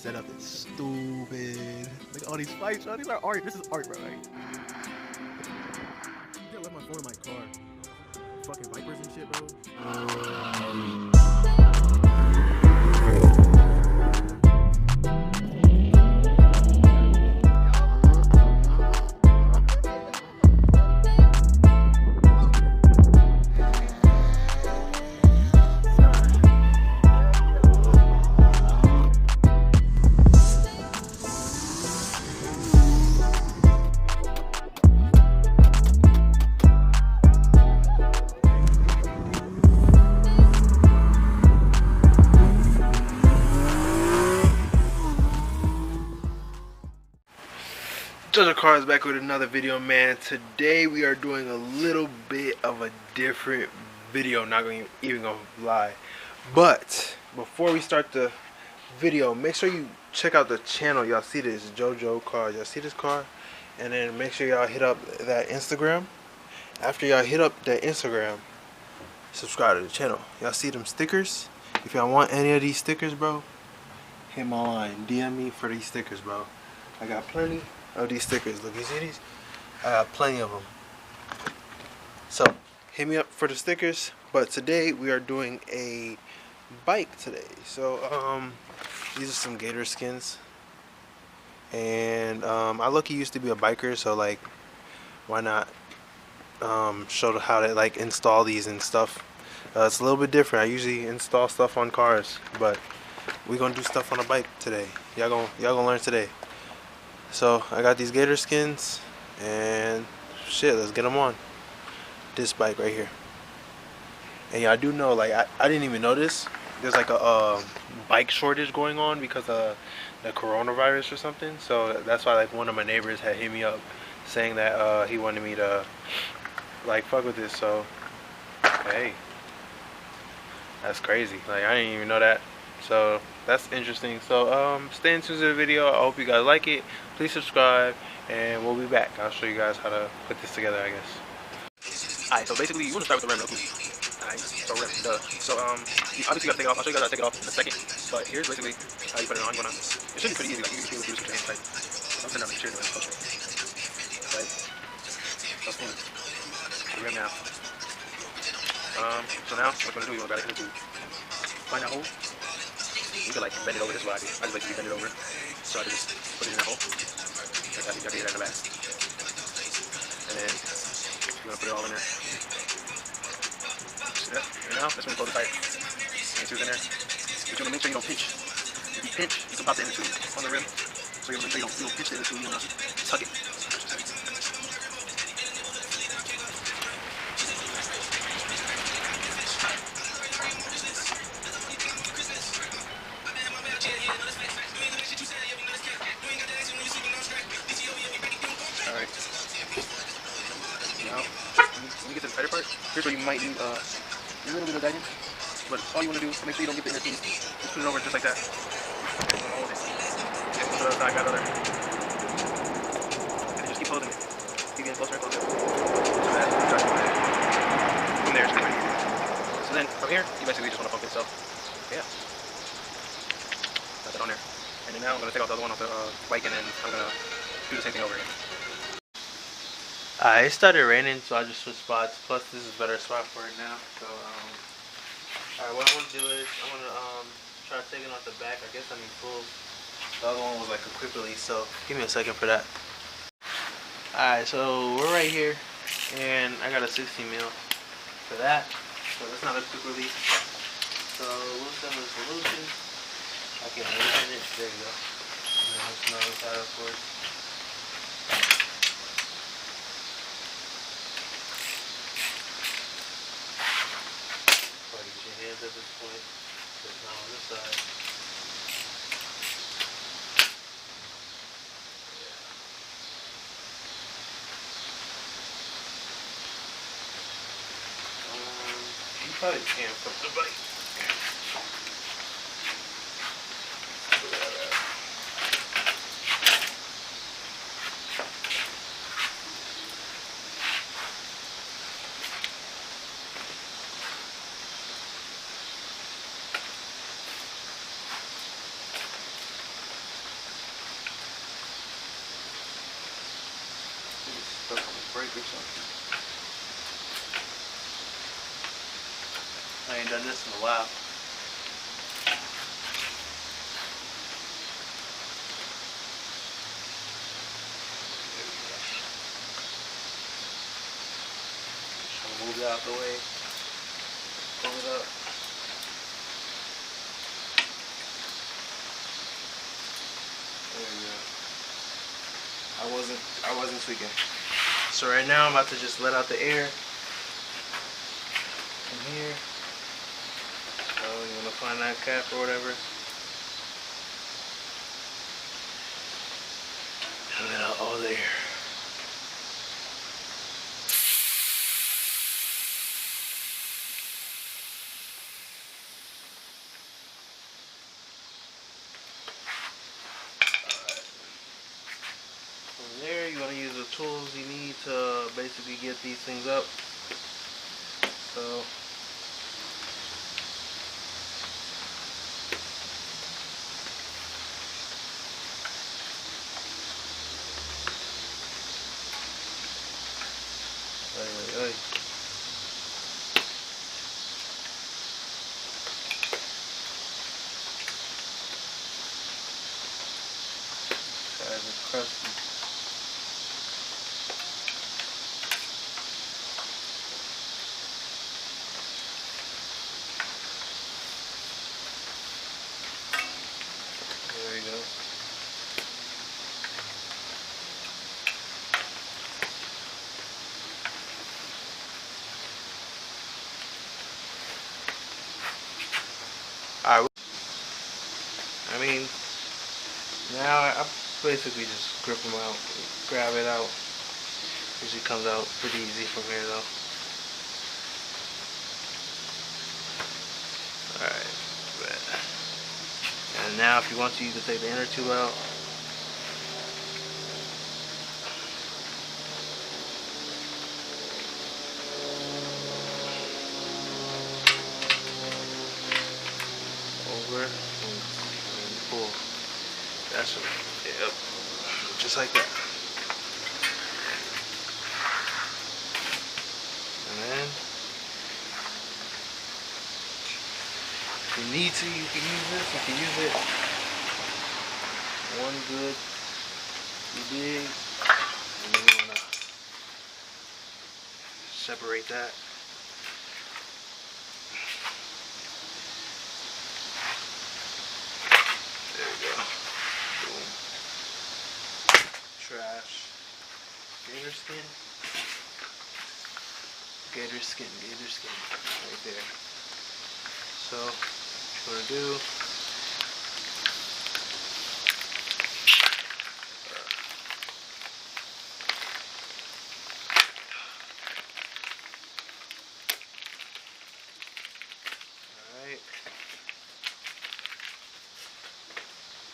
setup is stupid. Look at all these fights, bro. These are art. This is art, bro. Right? I left my phone in my car. Fucking vipers and shit, bro. Judge Cars back with another video, man. Today we are doing a little bit of a different video. Not going to even gonna lie, but before we start the video, make sure you check out the channel. Y'all see this JoJo car? Y'all see this car? And then make sure y'all hit up that Instagram. After y'all hit up that Instagram, subscribe to the channel. Y'all see them stickers? If y'all want any of these stickers, bro, hit my line. DM me for these stickers, bro. I got plenty of these stickers. Look, you see these? I got plenty of them. So hit me up for the stickers. But today we are doing a bike today. So these are some gator skins. And I lucky used to be a biker, so like why not show how to like install these and stuff. It's a little bit different. I usually install stuff on cars, but we're gonna do stuff on a bike today. Y'all gonna learn today. So I got these gator skins and shit, let's get them on this bike right here. And yeah, I do know, like I didn't even know this. There's like a bike shortage going on because of the coronavirus or something. So that's why like one of my neighbors had hit me up saying that he wanted me to like fuck with this. So hey, that's crazy. Like I didn't even know that. So that's interesting. So stay tuned to the video. I hope you guys like it. Please subscribe and we'll be back. I'll show you guys how to put this together, I guess. Alright, so basically you want to start with the rim real quick. Alright, so rim, duh. So you obviously gotta take it off. I'll show you guys how to take it off in a second. But here's basically how you put it on. It should be pretty easy, like you can do this with your hands, right? I'm sitting down like cheers with it. Right? So spin the rim now. So now what you're gonna do, you gotta hit the tube. Find that hole. You can like bend it over this way. I just basically bend it over. So I just put it in that hole. Y'all can get that in the back. And then you're gonna put it all in there. See that? And now that's when you pull the tire. And two's in there. But you're gonna make sure you don't pinch. If you pinch, you can pop the inner tube on the rim. So you're gonna make sure you don't pinch the inner tube, you wanna tuck it. Alright. Now, when you get to the tighter part, here's where you might need a little bit of guidance. But all you want to do is make sure you don't get the inner tube. Just put it over just like that. Hold it. Okay, put it outside, grab the other. And just keep closing it. Keep getting closer and closer. So that starts from there. So then, from here, you basically just want to pump it. So, yeah. Got that on there. And then now I'm going to take off the other one off the bike, and then I'm going to do the same thing over again. It started raining, so I just switched spots. Plus, this is a better spot for it now. So, alright, what I want to do is I want to try taking off the back. I guess I need full. The other one was like a quick release, so give me a second for that. Alright, so we're right here, and I got a 60 mil for that. So that's not a quick release. So we'll send the solution. I can loosen it. There you go. And then let's know inside, of course. At this point, it's now on this side. You probably can't flip the bike. break or something. I ain't done this in a while. Move it out the way. Pull it up. There we go. I wasn't tweaking. So right now I'm about to just let out the air from here. So you wanna find that cap or whatever. And let out all the air. There, you want to use the tools you need to basically get these things up. So guys are crusty. There we go. Alright. I mean, now I basically just grip them out, grab it out. Usually comes out pretty easy from here though. Alright. And now if you want to, you can take the inner tube out. Over and pull. That's it. Yep. Just like that. And then if you need to, you can use this. You can use it one good, too big, and then you want to separate that. There we go. Boom. Trash. Gator skin. Gator skin. Gator skin. Right there. So, what you want to do? Alright.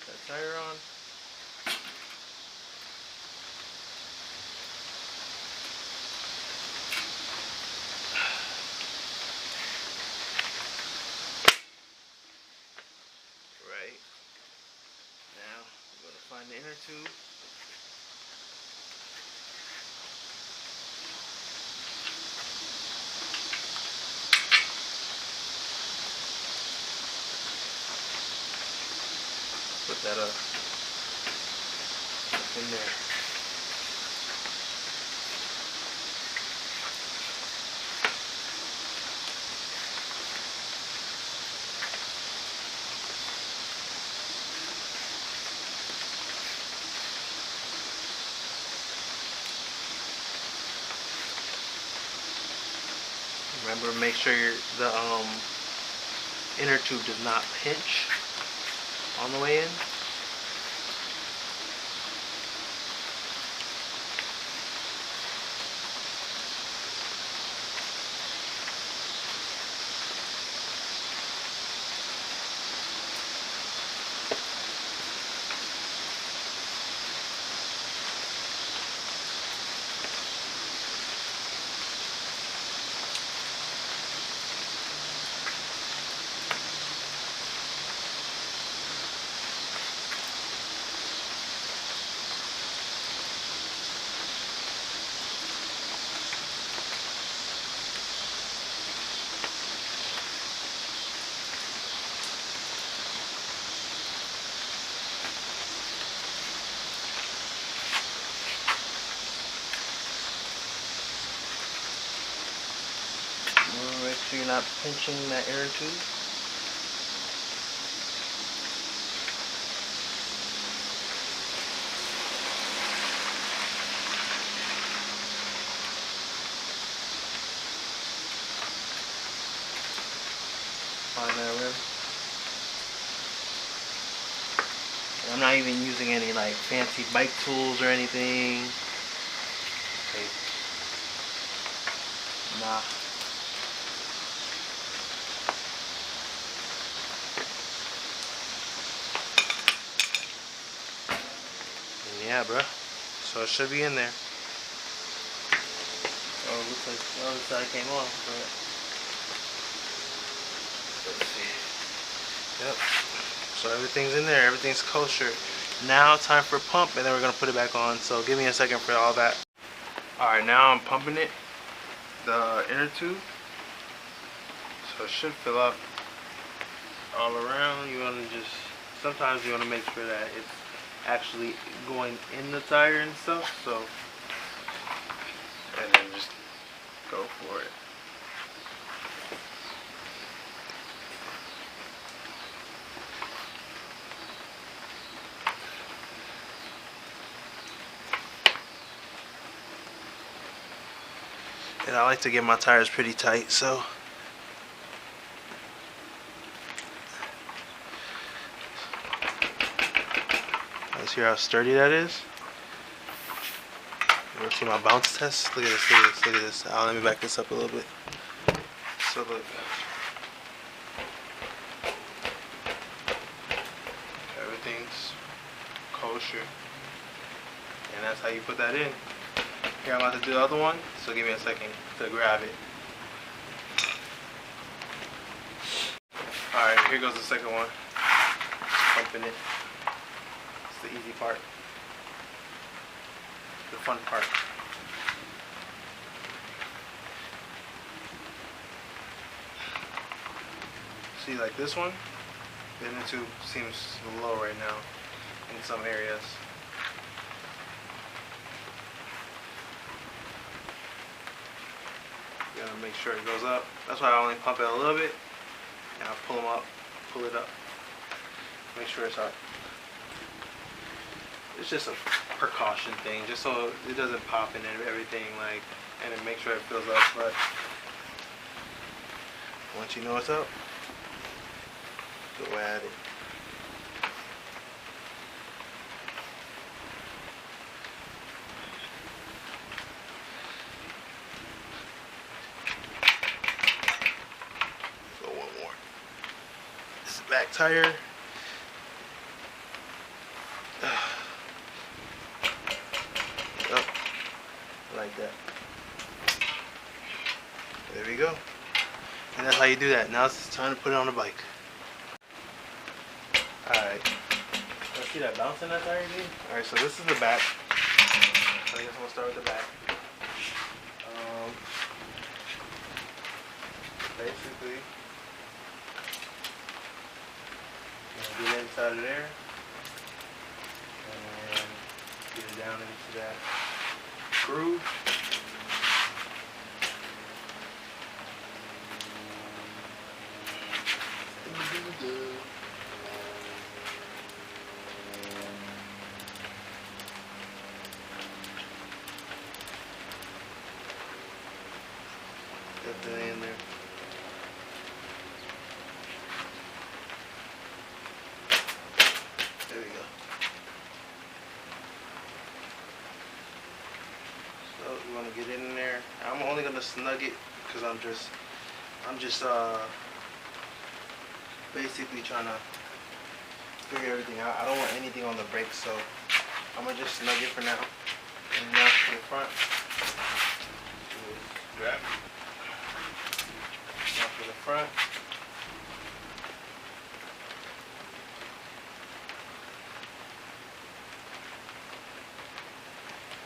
That tire on. Right. Now, I'm going to find the inner tube. Put that up in there. Remember, make sure the inner tube does not pinch on the way in. so you're not pinching that inner tube. Find that rim. And I'm not even using any like fancy bike tools or anything. Okay. Nah. And yeah, bro. So it should be in there. Oh, it looks like the other side came off, but let's see. Yep. So everything's in there, everything's kosher. Now time for pump, and then we're gonna put it back on. So give me a second for all that. Alright, now I'm pumping it, the inner tube. So it should fill up all around. You wanna sometimes you wanna make sure that it's actually going in the tire and stuff, so, and then just go for it. And I like to get my tires pretty tight, so let's hear how sturdy that is. You ever see my bounce test? Look at this, look at this, look at this. Let me back this up a little bit. So look. Everything's kosher. And that's how you put that in. Here, I'm about to do the other one, so give me a second to grab it. Alright, here goes the second one. Pumping it. It's the easy part. The fun part. See, like this one, the inner tube seems low right now in some areas. You gotta make sure it goes up. That's why I only pump it a little bit, and I pull them up, pull it up, make sure it's up. It's just a precaution thing, just so it doesn't pop and everything, like, and then make sure it fills up. But once you know it's up, go at it. Go one more. This is the back tire. Like that. There we go. And that's how you do that. Now it's time to put it on the bike. Alright. Let's see that bounce in that tire, dude? Alright, so this is the back. I guess I'm gonna start with the back. Basically, I'm gonna get inside of there and get it down into that groove. Get that in there. There we go. So you want to get in there. I'm only gonna snug it because I'm just basically trying to figure everything out. I don't want anything on the brakes, so I'm gonna just snug it for now. And now to the front. Grab. Now for the front.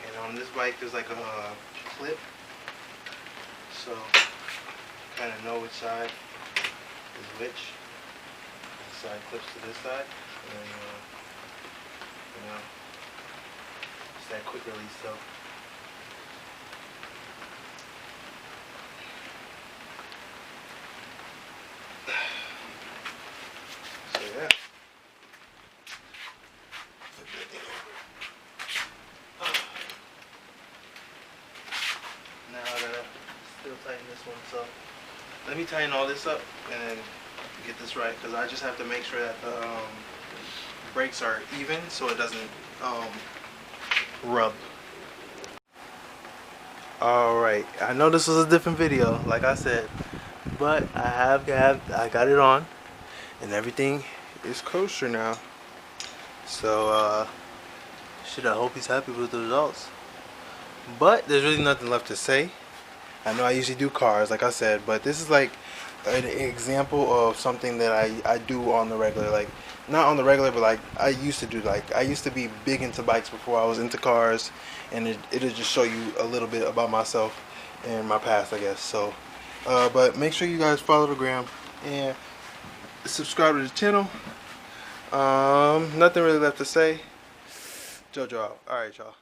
And on this bike there's like a clip, so kind of know which side is which. This side clips to this side, and you know, it's that quick release though. tighten this one. So let me tighten all this up and then get this right, because I just have to make sure that the brakes are even so it doesn't rub. Alright, I know this was a different video, like I said, but I got it on and everything is kosher now. So I hope he's happy with the results. But there's really nothing left to say. I know I usually do cars, like I said, but this is like an example of something that I do on the regular. Like, not on the regular, but like I used to do. Like, I used to be big into bikes before I was into cars, and it'll just show you a little bit about myself and my past, I guess. So but make sure you guys follow the gram and subscribe to the channel. Nothing really left to say. JoJo out. Alright, y'all.